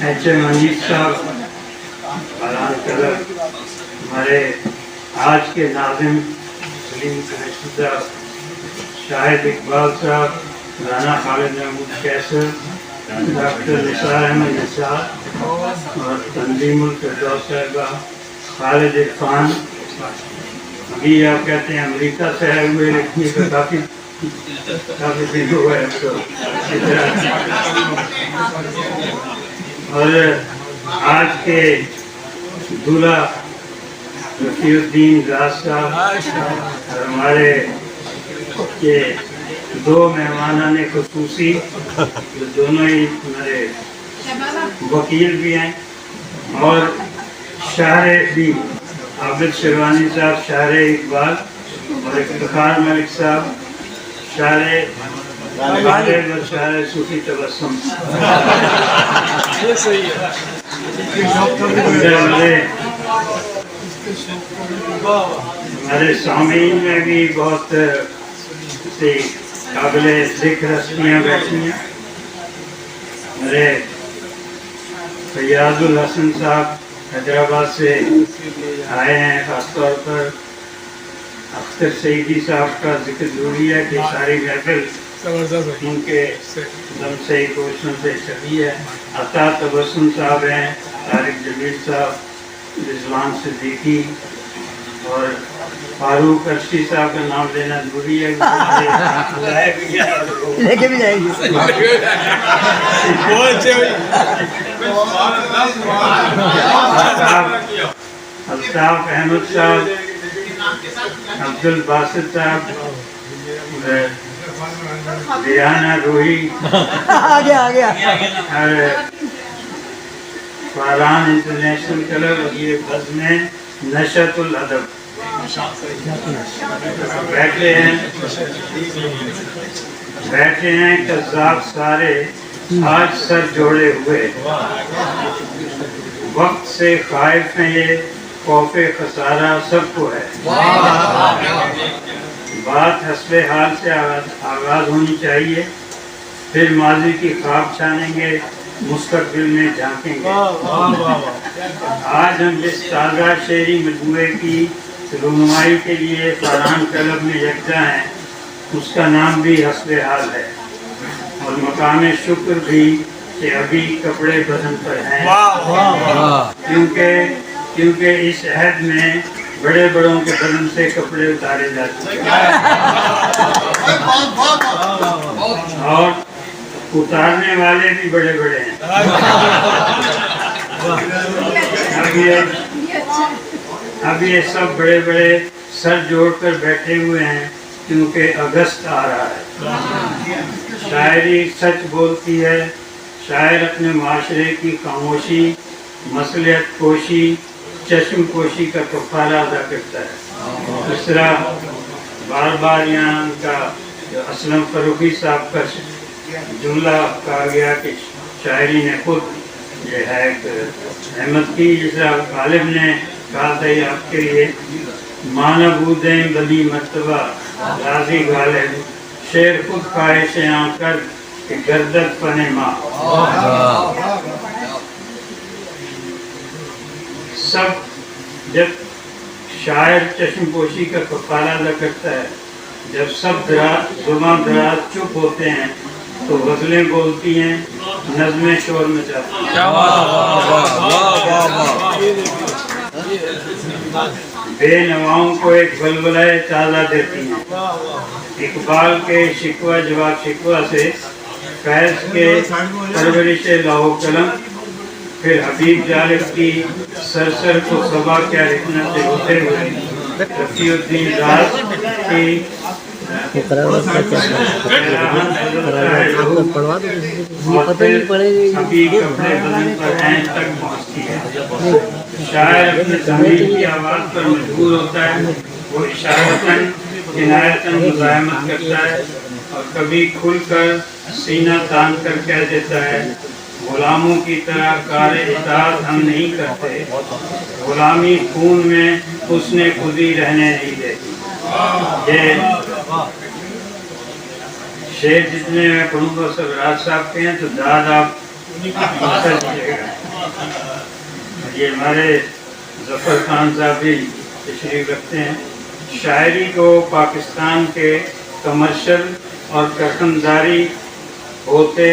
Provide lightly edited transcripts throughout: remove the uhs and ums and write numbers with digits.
H M Manish صاحب Faran club, ہمارے آج کے ناظم سلیم قریشی صاحب، شاہد اقبال صاحب، رانا خالد محمود کیسر، ڈاکٹر نثار احمد نثار اور تنظیم الفردوس صاحبہ، خالد عرفان. ابھی آپ کہتے ہیں امریکہ سے آئے ہوئے، لیکن یہ تو کافی دن ہوا ہے. تو اور آج کے دولہا رفیع الدین راز صاحب اور ہمارے یہ دو مہمانان خصوصی جو دونوں ہی ہمارے وکیل بھی ہیں اور شاعر بھی، عابد شیروانی صاحب شاعر اقبال اور افتخار ملک صاحب شاعر غالب اور شاعر صوفی تبسم. ہمارے سامعین میں بھی بہت سی قابل ذکر ہستیاں بیٹھی ہیں. ہمارے فیاض الحسن صاحب حیدرآباد سے آئے ہیں. خاص طور پر اختر سعیدی صاحب کا ذکر ضروری ہے کہ ساری محفل ان کے دم سے ہی کوششوں سے چلی ہے. عطا تبسم صاحب ہیں، طارق جمیل صاحب، رضوان صدیقی اور فاروق ارشی صاحب کا نام لینا ضروری ہے. لے کے بھی جائیں گے. الطاف احمد صاحب، عبد الباسط صاحب، ریحانہ روحی، فاران انٹرنیشنل کلب، یہ بزم نشأۃ الادب بیٹھے ہیں قذاب سارے آج سر جوڑے ہوئے، وقت سے خائف ہیں یہ خوف خسارہ سب کو ہے. بات حسب حال سے آغاز ہونی چاہیے، پھر ماضی کی خواب چھانیں گے، مستقبل میں جھانکیں گے. آج ہم جس تازہ شعری مجموعے کی رونمائی کے لیے فاران کلب میں یکجا ہیں، اس کا نام بھی حسب حال ہے اور مقام شکر بھی کہ ابھی کپڑے بدن پر ہیں، کیونکہ اس عہد میں بڑے بڑوں کے بدن سے کپڑے اتارے جا چکے ہیں اور اتارنے والے بھی بڑے بڑے ہیں. اب یہ سب بڑے بڑے سر جوڑ کر بیٹھے ہوئے ہیں کیونکہ اگست آ رہا ہے. شاعری سچ بولتی ہے، شاعر اپنے معاشرے کی خاموشی، مصلحت کوشی، چشم پوشی کا کفارہ ادا کرتا ہے. اس طرح بار بار یہاں ان کا اسلم فروخی صاحب کا جملہ کہا گیا کہ شاعری نے خود یہ ہے احمد کی، جس طرح غالب نے کہا تھا یہ آپ کے لیے، مانا بودیں بلی مرتبہ راضی غالب، شعر خود خواہش آ کر کہ گردت پنے ماں. سب جب شاعر چشم پوشی کا کفارہ ادا کرتا ہے، جب سب زباں دراز چپ ہوتے ہیں تو غزلیں بولتی ہیں، نظمیں شور مچاتی ہیں. بے نواؤں کو ایک بلبلہ تازہ دیتی ہیں. اقبال کے شکوہ جواب شکوہ سے، فیض کے پرورش لوح قلم، پھر حبیب جالب کی سرسر کو صبا کیا لکھنا سے ہوتے ہوئے رفیع الدین راز کی حبیب کپڑے بدن پر عین تک پہنچتی ہے. شاعر اپنے ضمیر کی آواز پر مجبور ہوتا ہے، وہ اشارتاً عنایتاً مزاحمت کرتا ہے اور کبھی کھل کر سینہ تان کر کہہ دیتا ہے، غلاموں کی طرح کار اطاعت ہم نہیں کرتے، غلامی خون میں حسن خودی رہنے نہیں دیتی. یہ شعر جتنے میں پڑھوں گا سب راز صاحب کے ہیں تو داد آپ پتہ دیجیے گا. یہ ہمارے ظفر خان صاحب بھی تشریف رکھتے ہیں. شاعری کو پاکستان کے کمرشل اور کارخانداری ہوتے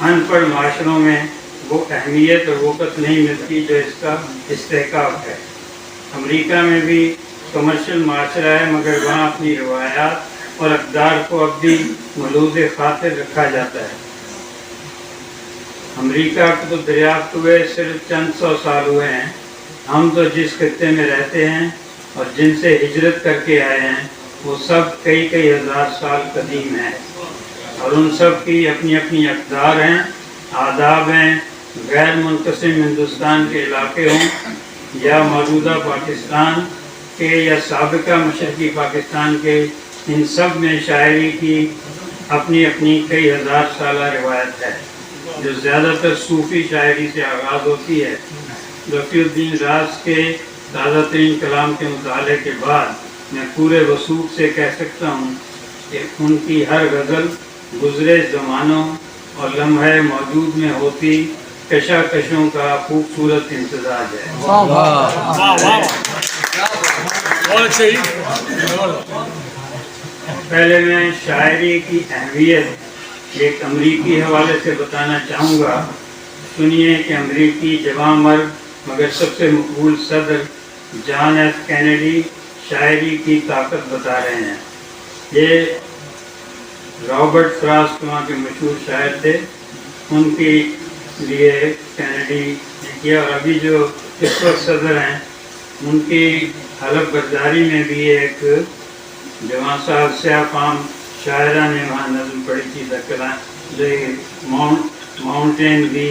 ان پڑھ معاشروں میں وہ اہمیت اور وقت نہیں ملتی جو اس کا استحقاق ہے. امریکہ میں بھی کمرشل معاشرہ ہے مگر وہاں اپنی روایات اور اقدار کو اب بھی ملوز خاطر رکھا جاتا ہے. امریکہ کو تو دریافت ہوئے صرف چند سو سال ہوئے ہیں. ہم تو جس خطے میں رہتے ہیں اور جن سے ہجرت کر کے آئے ہیں وہ سب کئی کئی ہزار سال قدیم ہیں اور ان سب کی اپنی اپنی اقدار ہیں، آداب ہیں. غیر منقسم ہندوستان کے علاقے ہوں یا موجودہ پاکستان کے یا سابقہ مشرقی پاکستان کے، ان سب میں شاعری کی اپنی اپنی کئی ہزار سالہ روایت ہے جو زیادہ تر صوفی شاعری سے آغاز ہوتی ہے. رفیع الدین راز کے تازہ ترین کلام کے مطالعے کے بعد میں پورے وثوق سے کہہ سکتا ہوں کہ ان کی ہر غزل گزرے زمانوں اور لمحے موجود میں ہوتی کشاکشوں کا خوبصورت امتزاج ہے. پہلے میں شاعری کی اہمیت ایک امریکی حوالے سے بتانا چاہوں گا. سنیے کہ امریکی جوان مرد مگر سب سے مقبول صدر جان ایف کینیڈی شاعری کی طاقت بتا رہے ہیں. یہ رابرٹ فراسٹ وہاں کے مشہور شاعر تھے، ان کے لیے کینیڈی نے کیا. اور ابھی جو اس وقت صدر ہیں ان کی حلف برداری میں بھی ایک جوان صاحب سیاہ فام شاعرہ نے وہاں نظم پڑھی تھی، mountain we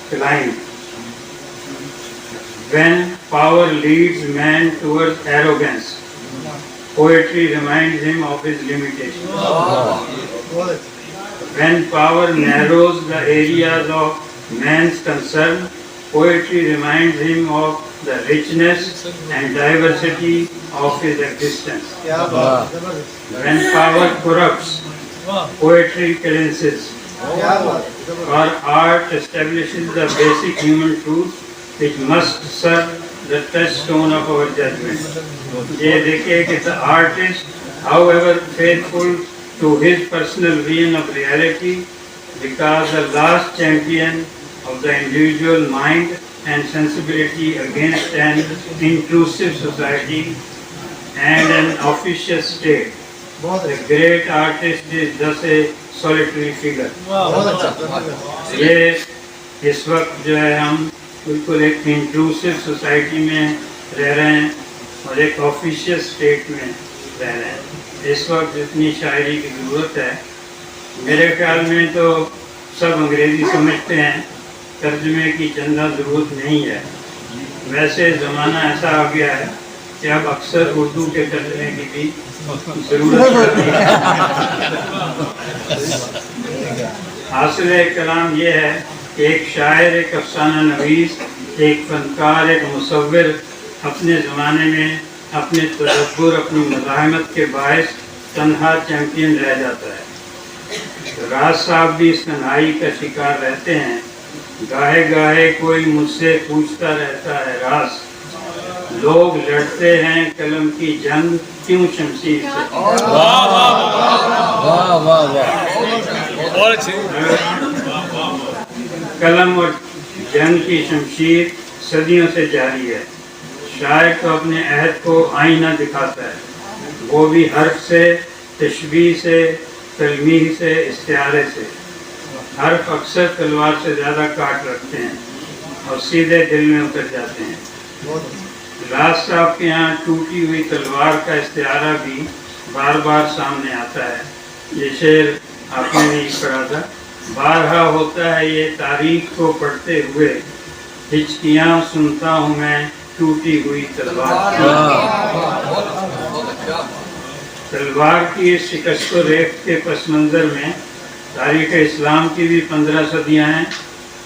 climb. When power leads man towards arrogance, poetry reminds him of his limitations. When power narrows the areas of man's concern, poetry reminds him of the richness and diversity of his existence. When power corrupts, poetry cleanses. Or art establishes the basic human truth which must serve the touchstone of our judgment. یہ دیکھیے کہ the artist, however faithful to his personal vision of reality, because the last champion of the individual mind and sensibility against an intrusive society and an officious state. The great artist is thus a solitary figure. یہ اس وقت جو ہے ہم بالکل ایک inclusive society میں رہ رہے ہیں اور ایک آفیشیل اسٹیٹ میں رہ رہے ہیں. اس وقت اتنی شاعری کی ضرورت ہے. میرے خیال میں تو سب انگریزی سمجھتے ہیں، ترجمے کی چندہ ضرورت نہیں ہے. ویسے زمانہ ایسا آ گیا ہے کہ اب اکثر اردو کے ترجمے کی بھی ضرورت پڑتی ہے. حاصل کلام یہ ہے کہ ایک شاعر، ایک افسانہ نویس، ایک فنکار، ایک مصور اپنے زمانے میں اپنے تدبر، اپنی مزاحمت کے باعث تنہا چیمپئن رہ جاتا ہے. راز صاحب بھی اس تنہائی کا شکار رہتے ہیں. گاہے گاہے کوئی مجھ سے پوچھتا رہتا ہے راز، لوگ لڑتے ہیں قلم کی جنگ کیوں شمشیر سے. قلم اور جنگ کی شمشیر صدیوں سے جاری ہے. شاعر تو اپنے عہد کو آئینہ دکھاتا ہے، وہ بھی حرف سے، تشبیہ سے، تلمیح سے، استعارے سے. حرف اکثر تلوار سے زیادہ کاٹ رکھتے ہیں اور سیدھے دل میں اتر جاتے ہیں. راز صاحب کے یہاں ٹوٹی ہوئی تلوار کا استعارہ بھی بار بار سامنے آتا ہے. یہ شعر آپ نے بھی پڑھا تھا. بارہا ہوتا ہے یہ تاریخ کو پڑھتے ہوئے، ہچکیاں سنتا ہوں میں ٹوٹی ہوئی تلوار. تلوار کی اس شکست و ریخت کے پس منظر میں تاریخ اسلام کی بھی 15 صدیاں ہیں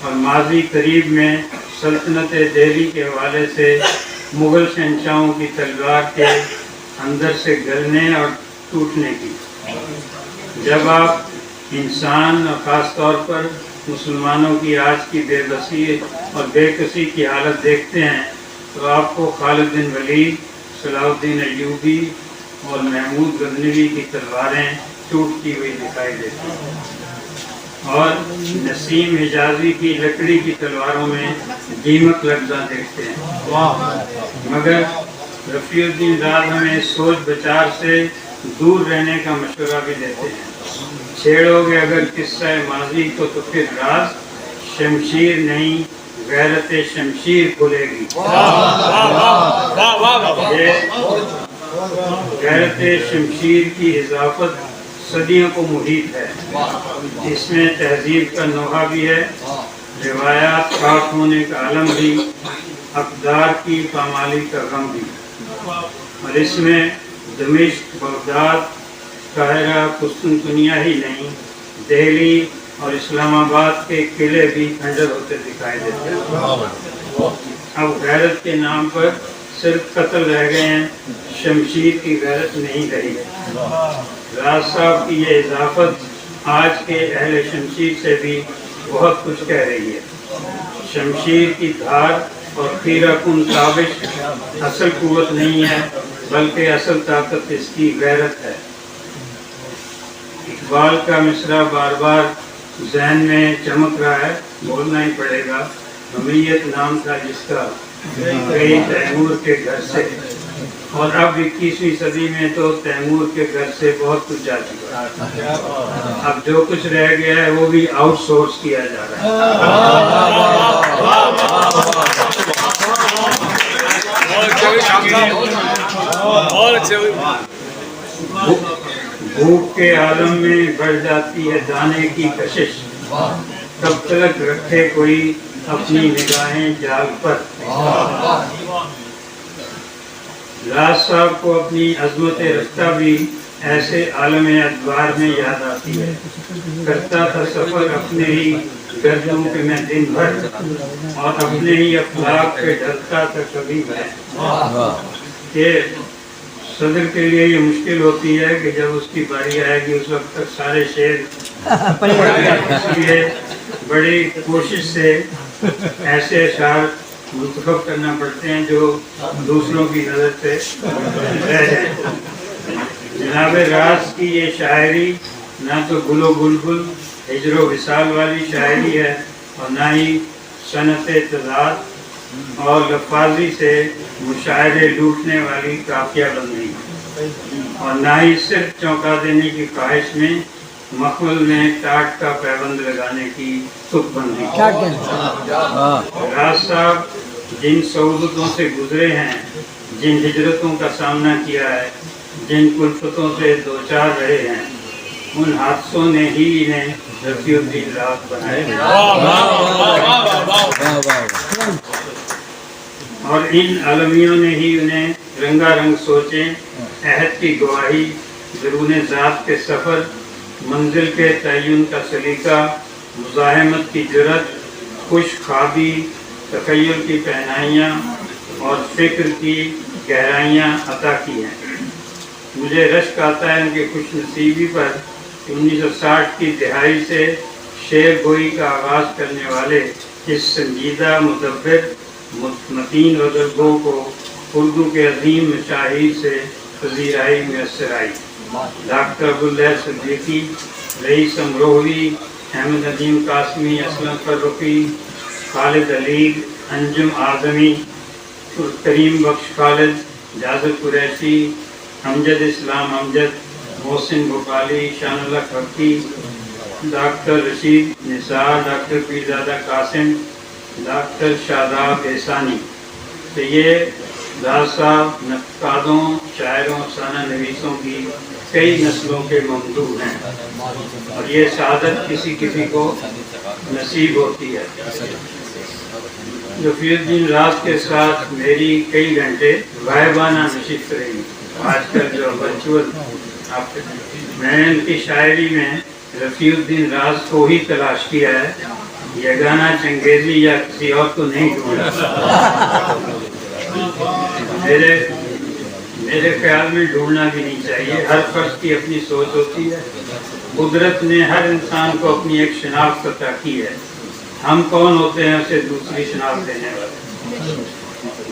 اور ماضی قریب میں سلطنت دہلی کے حوالے سے مغل شہنشاہوں کی تلوار کے اندر سے گلنے اور ٹوٹنے کی. جب آپ انسان اور خاص طور پر مسلمانوں کی آج کی بے بسی اور بے کسی کی حالت دیکھتے ہیں تو آپ کو خالد بن ولید، صلاح الدین ایوبی اور محمود غزنوی کی تلواریں ٹوٹتی ہوئی دکھائی دیتی ہیں، اور نسیم حجازی کی لکڑی کی تلواروں میں دیمک لفظہ دیکھتے ہیں۔ مگر رفیع الدین راز ہمیں سوچ بچار سے دور رہنے کا مشورہ بھی دیتے ہیں۔ چھیڑو گے اگر قصہ ماضی کو تو پھر راز شمشیر نہیں غیرت شمشیر کھلے گی۔ یہ غیرت شمشیر کی اضافت صدیوں کو محیط ہے، اس میں تہذیب کا نوحہ بھی ہے، روایات پاک ہونے کا علم بھی، اقدار کی پامالی کا غم بھی، اور اس میں دمشق، بغداد، قاہرہ، قسطنطنیہ ہی نہیں، دہلی اور اسلام آباد کے قلعے بھی کھنڈر ہوتے دکھائی دیتے ہیں۔ اب غیرت کے نام پر صرف قتل رہ گئے ہیں، شمشیر کی غیرت نہیں رہی ہے۔ راز صاحب کی یہ اضافت آج کے اہل شمشیر سے بھی بہت کچھ کہہ رہی ہے۔ شمشیر کی دھار اور خیرہ کن تابش اصل قوت نہیں ہے، بلکہ اصل طاقت اس کی غیرت ہے۔ اقبال کا مصرع بار بار ذہن میں چمک رہا ہے، بولنا ہی پڑے گا۔ حمیت نام تھا جس کا گئی تیمور کے گھر سے، اور اب 21ویں صدی میں تو تیمور کے گھر سے بہت کچھ جا چکا ہے، اب جو کچھ رہ گیا ہے وہ بھی آؤٹ سورس کیا جا رہا ہے۔ بھوک کے عالم میں بڑھ جاتی ہے دانے کی کشش، تب تک رکھے کوئی اپنی نگاہیں جال پر۔ راز صاحب کو اپنی عظمت رفتہ بھی ایسے عالم ادوار میں یاد آتی ہے۔ کرتا تھا سفر اپنے ہی گردوں پہ میں دن بھر، اور اپنے ہی اخلاق پہ ڈھلتا تھا کبھی میں۔ کہ صدر کے لیے یہ مشکل ہوتی ہے کہ جب اس کی باری آئے گی اس وقت تک سارے شعر، اس لیے بڑی کوشش سے ایسے اشعار منتخب کرنا پڑتے ہیں جو دوسروں کی نظر سے رہ جائیں۔ جناب راز کی یہ شاعری نہ تو گل و بلبل، ہجر و وصال والی شاعری ہے، اور نہ ہی صنعت تضاد اور لفاظی سے مشاعرے لوٹنے والی قافیہ بندی، اور نہ ہی صرف چونکا دینے کی خواہش میں مخمل میں ٹاٹ کا پیبند لگانے کی تک بندی۔ راز صاحب جن صعوبتوں سے گزرے ہیں، جن ہجرتوں کا سامنا کیا ہے، جن کلفتوں سے دوچار رہے ہیں، ان حادثوں نے ہی انہیں رفیع الدین راز بنائے، اور ان عالمیوں نے ہی انہیں رنگا رنگ سوچیں، عہد کی گواہی، درون ذات کے سفر، منزل کے تعین کا سلیقہ، مزاحمت کی جرت، خوش خوابی، تخیل کی پہنائیاں اور فکر کی گہرائیاں عطا کی ہیں۔ مجھے رشک آتا ہے ان کی خوش نصیبی پر 1960 کی دہائی سے شعر گوئی کا آغاز کرنے والے اس سنجیدہ، مدبر، متین بزرگوں کو اردو کے عظیم مشاہیر سے پذیرائی میسر آئی۔ ڈاکٹر عبداللہ صدیقی، رئیس امروہوی، احمد ندیم قاسمی، اسلم فرقی، خالد علی، انجم اعظمی، کریم بخش خالد، جازر قریشی، امجد اسلام امجد، محسن بھوپالی، شان اللہ خرقی، ڈاکٹر رشید نثار، ڈاکٹر پیرزادہ قاسم، ڈاکٹر شاداب احسانی، تو یہ راز صاحب نقادوں، شاعروں، افسانہ نویسوں کی کئی نسلوں کے ممدوح ہیں، اور یہ سعادت کسی کسی کو نصیب ہوتی ہے۔ رفیع الدین راز کے ساتھ میری کئی گھنٹے غائبانہ نشست رہی، آج کل جو ورچوئل، میں نے ان کی شاعری میں رفیع الدین راز کو ہی تلاش کیا ہے، یگانہ چنگیزی یا کسی اور کو نہیں ڈھونڈا۔ میرے خیال میں ڈھونڈنا بھی نہیں چاہیے، ہر فرد کی اپنی سوچ ہوتی ہے، قدرت نے ہر انسان کو اپنی ایک شناخت عطا کی ہے، ہم کون ہوتے ہیں اسے دوسری شناخت دینے والے۔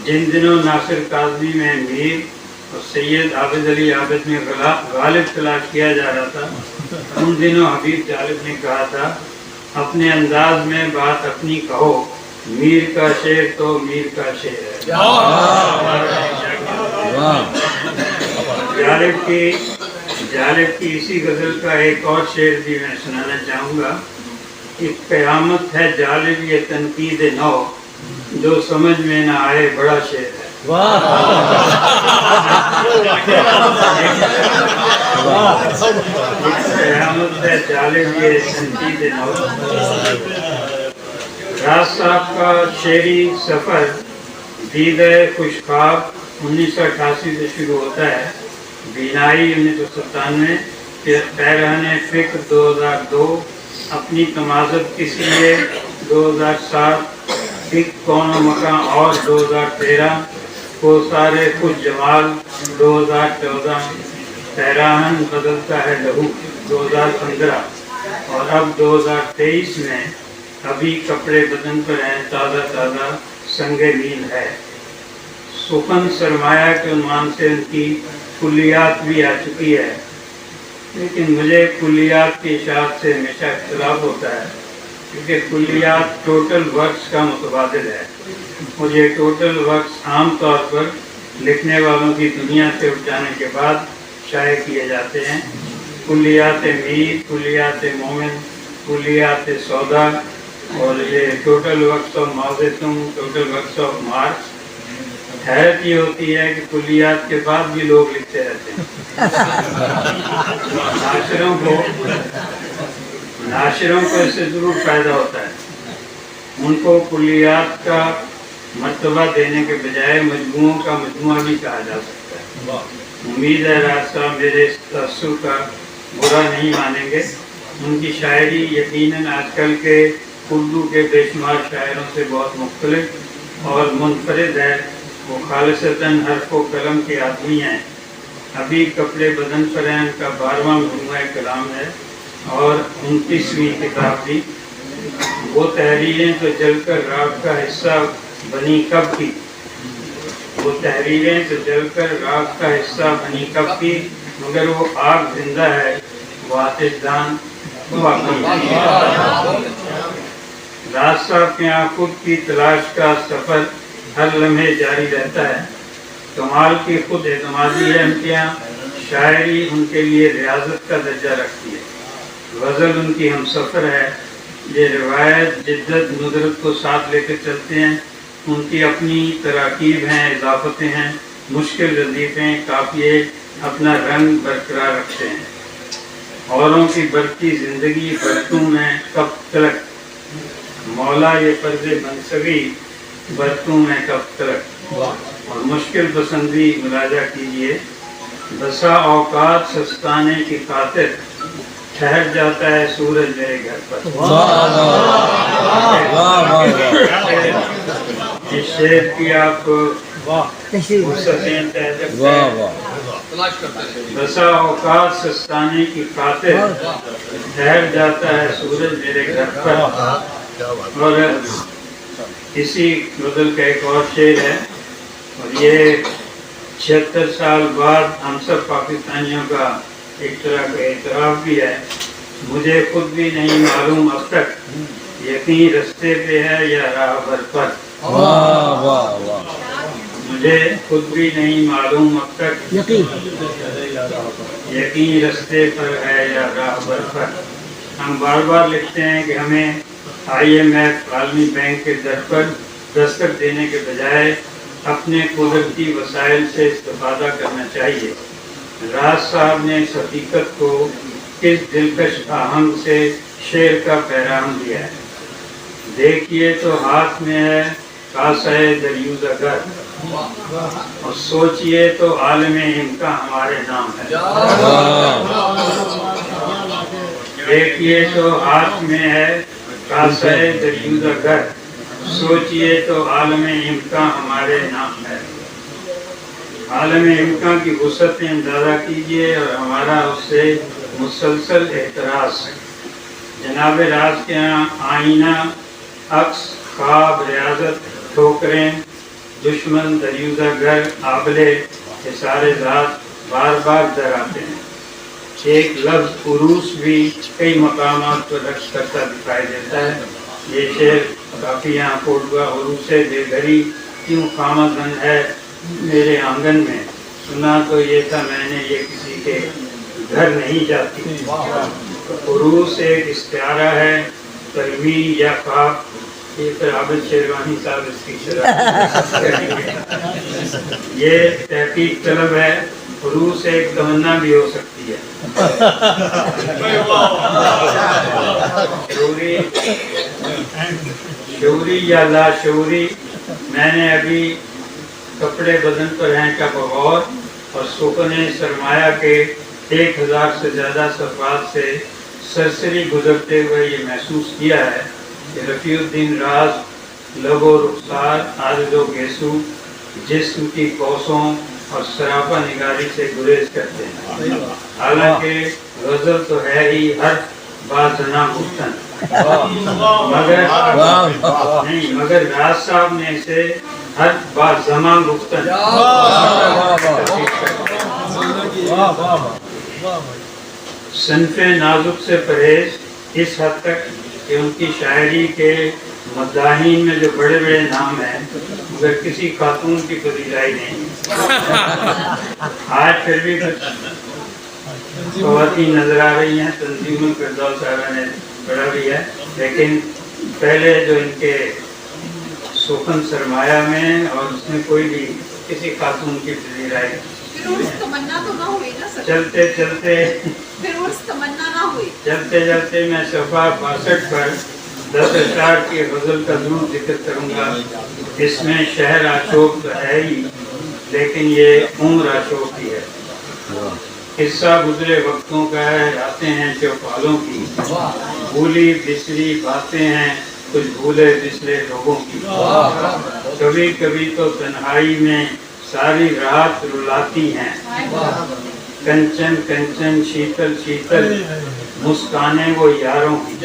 جن دنوں ناصر کاظمی میں میر اور سید عابد علی عابد میں غالب تلاش کیا جا رہا تھا، ان دنوں حبیب جالب نے کہا تھا اپنے انداز میں بات اپنی کہو، میر کا شعر تو میر کا شعر ہے۔ جالب کی اسی غزل کا ایک اور شعر بھی میں سنانا چاہوں گا کہ قیامت ہے جالب یہ تنقید نو، جو سمجھ میں نہ آئے بڑا شعر ہے۔ قیامت ہے جالب یہ تنقید نو۔ راز صاحب کا شعری سفر دیدہ خوشخواب 1988 سے شروع ہوتا ہے، بینائی 1997، پیرہن فکر 2002، اپنی تمازت کس لیے 2007، ایک کون و مکان اور 2013، کوثر خوش جمال 2014، پیراہن بدلتا ہے لہو 2015، اور اب 2023 میں ابھی کپڑے بدن پر ہیں تازہ تازہ سنگ میل ہے۔ سخن سرمایہ کے عنوان سے ان کی کلیات بھی آ چکی ہے، لیکن مجھے کلیات کی اشاعت سے ہمیشہ اختلاف ہوتا ہے، کیونکہ کلیات ٹوٹل ورکس کا متبادل ہے، مجھے ٹوٹل ورکس عام طور پر لکھنے والوں کی دنیا سے اٹھ جانے کے بعد شائع کیے جاتے ہیں۔ کلیات میر، کلیات مومن، کلیات سودا، اور یہ total works of Mao Zedong, total works of Marx. حیرت یہ ہوتی ہے کہ کلیات کے بعد بھی لوگ لکھتے رہتے ہیں۔ ناشروں کو اس سے ضرور فائدہ ہوتا ہے، ان کو کلیات کا مرتبہ دینے کے بجائے مجموعوں کا مجموعہ بھی کہا جا سکتا ہے۔ امید ہے راز صاحب میرے اس تاثر کا برا نہیں مانیں گے، ان کی شاعری یقیناً آج کل کے اردو کے بے شمار شاعروں سے بہت مختلف اور منفرد ہے، وہ خالصتاً حرف و قلم کے آدمی ہیں۔ ابھی کپڑے بدن پر ہیں، ان کا 12واں مجموعہ کلام ہے اور 29ویں کتاب بھی۔ وہ تحریریں تو جل کر راگ کا حصہ بنی کب کی، وہ تحریریں تو جل کر راگ کا حصہ بنی کب کی، مگر وہ آگ زندہ ہے، وہ آتش دان واقعی۔ راز صاحب کے یہاں خود کی تلاش کا سفر ہر لمحے جاری رہتا ہے، کمال کی خود اعتمادی ہے ان کے یہاں، شاعری ان کے لیے ریاضت کا درجہ رکھتی ہے، غزل ان کی ہم سفر ہے، یہ روایت جدت ندرت کو ساتھ لے کے چلتے ہیں، ان کی اپنی تراکیب ہیں، اضافتیں ہیں، مشکل وظیفے قافیے اپنا رنگ برقرار رکھتے ہیں۔ اوروں کی برتی زندگی برتوں میں کب تلک، مولا یہ فرض منصبی برتوں میں کب تلک۔ اور مشکل پسندی مراجعہ کیجئے، بسا اوقات سستانے کی خاطر ٹھہر جاتا ہے سورج میرے گھر پر۔ اس شعر کی آپ بسا اوقات سستانے کی خاطر ٹھہر جاتا ہے سورج میرے گھر پر۔ اور اسی غزل کا ایک اور شعر ہے، اور یہ 76 سال بعد ہم سب پاکستانیوں کا ایک طرح کا اعتراف بھی ہے۔ مجھے خود بھی نہیں معلوم اب تک یقین رستے پہ ہے یا راہبر پر۔ مجھے خود بھی نہیں معلوم اب تک یقین رستے پر ہے یا راہبر پر۔ ہم بار بار لکھتے ہیں کہ ہمیں IMF عالمی بینک کے در پر دستک دینے کے بجائے اپنے قدرتی وسائل سے استفادہ کرنا چاہیے۔ راز صاحب نے اس حقیقت کو کس دلکش آہنگ سے شعر کا پیغام دیا ہے۔ دیکھیے تو ہاتھ میں ہے کاسہ دریوزہ گر، اور سوچئے تو عالم امکا ہمارے نام ہے۔ دیکھیے تو ہاتھ میں ہے کاسہ دریوزہ گر، سوچئے تو عالم امکا ہمارے نام ہے۔ عالم امکان کی وسعتیں اندازہ کیجیے اور ہمارا اس سے مسلسل احتراز۔ جناب راز کے یہاں آئینہ، عکس، خواب، ریاضت، ٹھوکریں، دشمن، دریوزہ گر، آبلے، حصار ذات بار بار در آتے ہیں۔ ایک لفظ عروس بھی کئی مقامات پر رقص کرتا دکھائی دیتا ہے۔ یہ شعر کافی یہاں کوٹ ہوا، عروس بے گھری کیوں خامہ زن ہے میرے آنگن میں، سنا تو یہ تھا میں نے یہ کسی کے گھر نہیں جاتی۔ عروس ایک استعارہ ہے، تلوین یا خواب۔ یہ پھر عابد شیروانی صاحب اس کی شرح یہ تحقیق طلب ہے۔ عروس ایک تمنا بھی ہو سکتی ہے، شعوری یا لاشعوری۔ میں نے ابھی کپڑے بدن پر ہیں کا بغور اور سکون سرمایہ کے 1000 سے زیادہ صفحات سے سرسری گزرتے ہوئے یہ محسوس کیا ہے کہ رفیع الدین راز لب و رخسار، عارض و گیسو، جسم کی کوسوں اور سراپا نگاری سے گریز کرتے ہیں۔ حالانکہ غزل تو ہے ہی ہر بازنا گفتن، مگر راز صاحب نے اسے ہر بازماں گفتن۔ صنف نازک سے پرہیز اس حد تک کہ ان کی شاعری کے مداحین میں جو بڑے بڑے نام ہیں مگر کسی خاتون کی فضیلائی نہیں۔ آج پھر بھی کچھ خواتین نظر آ رہی ہیں، تنظیم الفردوس صاحبہ نے پڑھا بھی ہے، لیکن پہلے جو ان کے سخن سرمایہ میں اور اس میں کوئی بھی کسی خاتون کی فضیلائی چلتے چلتے میں صفحہ 62 پر 10 اشعار کی غزل کا ضرور ذکر کروں گا۔ اس میں شہر آشوق تو ہے ہی، لیکن یہ عمر آشوق کی ہے۔ قصہ گزرے وقتوں کا ہے، راتیں ہیں چوپالوں کی، بھولی بسری باتیں ہیں کچھ بھولے بسرے لوگوں کی۔ کبھی کبھی تو تنہائی میں ساری رات رلاتی ہیں، کنچن کنچن شیتل شیتل مسکانیں وہ یاروں کی۔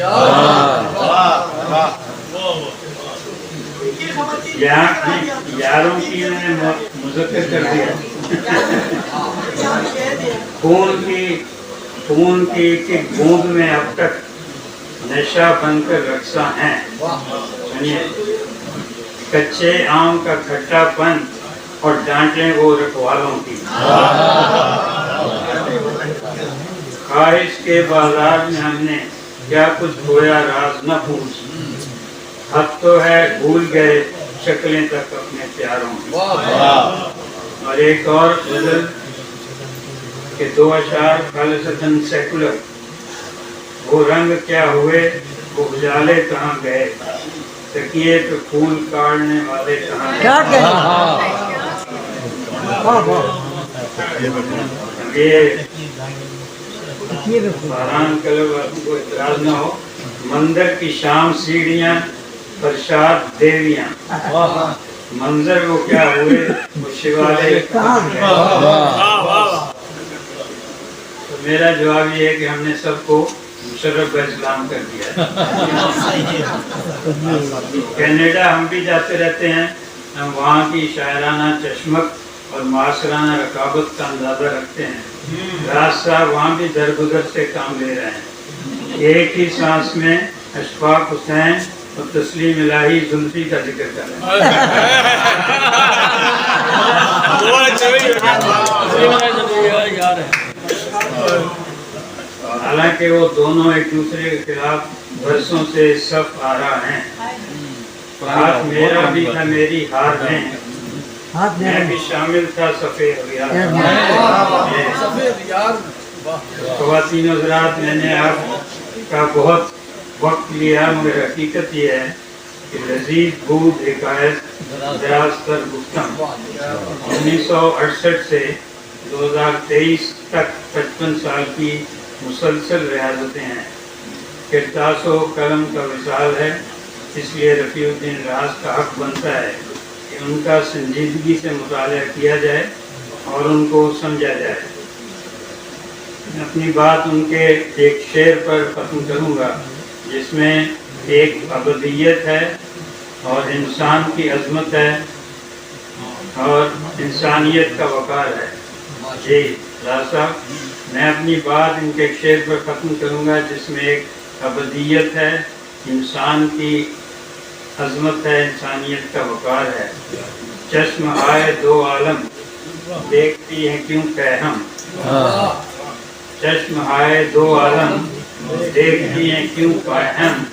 یاروں کی میں نے مذکر کر دیا۔ خون کی ایک بوند میں اب تک نشہ بن کر رقصاں ہیں۔ سنیے، کچے آم کا کھٹا پن اور ڈانٹیں وہ رکھوالوں کی۔ خواہش کے بازار میں ہم نے کیا کچھ کھویا راز نہ پوچھ، حق تو ہے بھول گئے شکلیں تک اپنے پیاروں کی۔ اور ایک اور غزل کہ 2 اشعار خالصتاً سیکولر۔ وہ رنگ کیا ہوئے وہ اجالے کہاں گئے، تکیے پہ پھول کاڑنے والے کہاں گئے۔ یہ باران کلب کو اعتراض نہ ہو۔ مندر کی شام سیڑھیاں فرشاد دیویاں، منظر وہ کیا ہوئے وہ شیوالے کہاں گئے۔ تو میرا جواب یہ ہے کہ ہم نے سب کو مشرف اسلام کر دیا۔ کینیڈا ہم بھی جاتے رہتے ہیں، ہم وہاں کی شاعرانہ چشمک اور معاصرانہ رقابت کا اندازہ رکھتے ہیں۔ راز صاحب وہاں بھی درگزر سے کام لے رہے ہیں۔ ایک ہی سانس میں اشفاق حسین اور تسلیم الہی زلفی کا ذکر کر رہے ہیں۔ حالانکہ وہ دونوں ایک دوسرے کے خلاف برسوں سے صف آرا ہیں۔ ہاتھ میرا بھی تھا میری ہار میں، میں بھی شامل تھا سفید ریاض۔ خواتین حضرات، میں نے آپ کا بہت وقت لیا، مگر حقیقت یہ ہے کہ لذیذ بود حکایت دراز تر گفتم 1968 سے 2023 تک 55 سال کی مسلسل ریاضتیں ہیں۔ کرتاس و قلم کا وصال ہے، اس لیے رفیع الدین راز کا حق بنتا ہے کہ ان کا سنجیدگی سے مطالعہ کیا جائے اور ان کو سمجھا جائے۔ میں اپنی بات ان کے ایک شعر پر ختم کروں گا جس میں ایک ابدیت ہے اور انسان کی عظمت ہے اور انسانیت کا وقار ہے۔ جی راز صاحب، میں اپنی بات ان کے ایک شعر پر ختم کروں گا جس میں ایک ابدیت ہے، انسان کی عظمت ہے، انسانیت کا وقار ہے۔ چشم آئے دو عالم دیکھتی ہیں کیوں پہم، چشم آئے دو عالم دیکھتی ہیں کیوں پہم،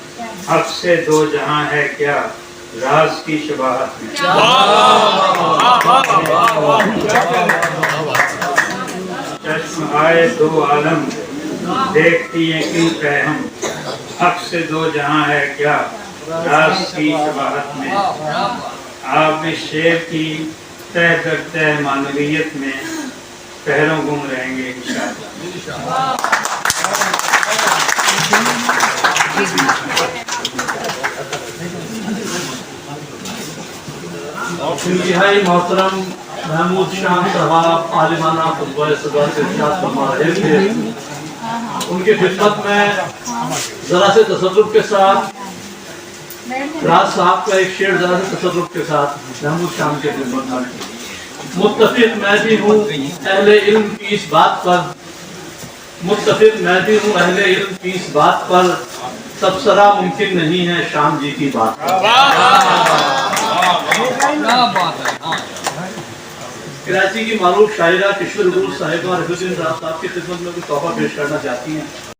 حق سے دو جہاں ہے کیا راز کی شباہت میں۔ چشم آئے دو عالم دیکھتی ہیں کیوں پہم، حق سے دو جہاں ہے کیا راز کی شباہت میں۔ آپ اس شعر کی تہ در تہ معنویت میں پہروں گم رہیں گے انشاءاللہ۔ انتہائی محترم محمود شام صاحب عالمانہ خطبہ صدر سے ارشاد فرما رہے تھے، ان کی خدمت میں ذرا سے تصرف کے ساتھ راز صاحب کا ایک شعر ذرا سے تصرف کے ساتھ محمود شام کے خدمت میں۔ متفق میں بھی ہوں اہل علم کی اس بات پر، متفق میں بھی ہوں اہل علم کی اس بات پر، تبصرہ ممکن نہیں ہے شام جی کی بات پر۔ کراچی کی معروف شاعرہ کشور گل صاحبہ رفیق الدین راز صاحب کی خدمت میں کچھ تحفہ پیش کرنا چاہتی ہیں۔